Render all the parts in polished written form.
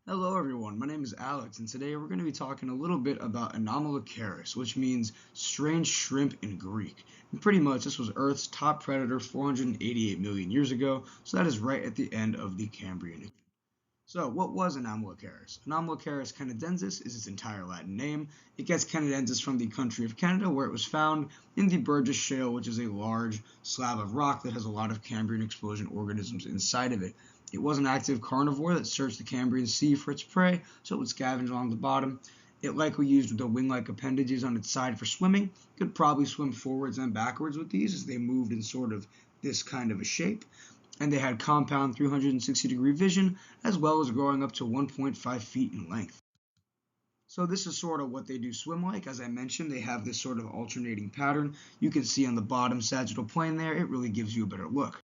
Hello everyone, my name is Alex and today we're going to be talking a little bit about Anomalocaris, which means strange shrimp in Greek. And pretty much this was Earth's top predator 488 million years ago, so that is right at the end of the Cambrian. So what was Anomalocaris? Anomalocaris canadensis is its entire Latin name. It gets canadensis from the country of Canada where it was found in the Burgess Shale, which is a large slab of rock that has a lot of Cambrian explosion organisms inside of it. It was an active carnivore that searched the Cambrian Sea for its prey, so it would scavenge along the bottom. It likely used the wing-like appendages on its side for swimming. It could probably swim forwards and backwards with these as they moved in sort of this kind of a shape. And they had compound 360-degree vision, as well as growing up to 1.5 feet in length. So this is sort of what they do swim like. As I mentioned, they have this sort of alternating pattern. You can see on the bottom sagittal plane there, it really gives you a better look.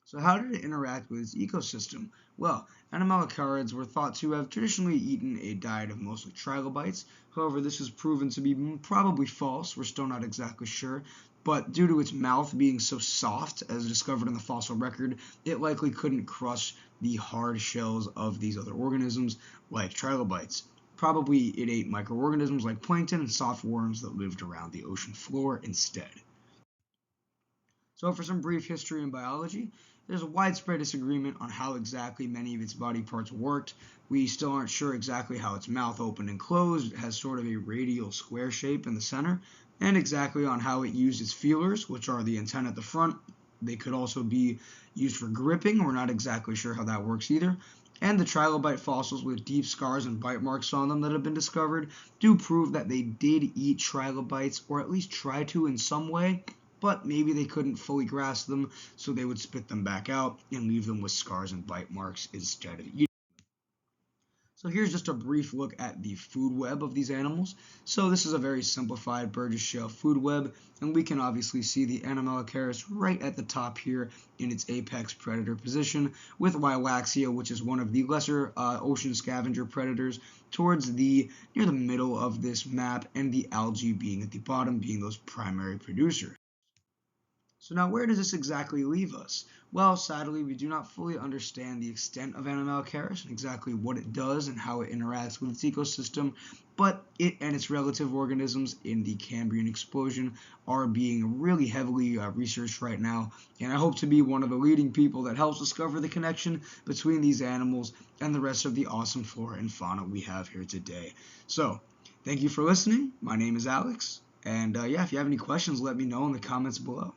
So how did it interact with its ecosystem? Well, Anomalocaris were thought to have traditionally eaten a diet of mostly trilobites. However, this is proven to be probably false. We're still not exactly sure. But due to its mouth being so soft, as discovered in the fossil record, it likely couldn't crush the hard shells of these other organisms like trilobites. Probably it ate microorganisms like plankton and soft worms that lived around the ocean floor instead. So for some brief history in biology, there's a widespread disagreement on how exactly many of its body parts worked. We still aren't sure exactly how its mouth opened and closed. It has sort of a radial square shape in the center, and exactly on how it used its feelers, which are the antennae at the front. They could also be used for gripping. We're not exactly sure how that works either. And the trilobite fossils with deep scars and bite marks on them that have been discovered do prove that they did eat trilobites, or at least try to in some way, but maybe they couldn't fully grasp them, so they would spit them back out and leave them with scars and bite marks instead of eating. So here's just a brief look at the food web of these animals. So this is a very simplified Burgess Shale food web, and we can obviously see the Anomalocaris right at the top here in its apex predator position, with Wilaxia, which is one of the lesser ocean scavenger predators, towards the near the middle of this map, and the algae being at the bottom, being those primary producers. So now where does this exactly leave us? Well, sadly, we do not fully understand the extent of Anomalocaris and exactly what it does and how it interacts with its ecosystem, but it and its relative organisms in the Cambrian explosion are being really heavily researched right now, and I hope to be one of the leading people that helps discover the connection between these animals and the rest of the awesome flora and fauna we have here today. So, thank you for listening. My name is Alex, and yeah, if you have any questions, let me know in the comments below.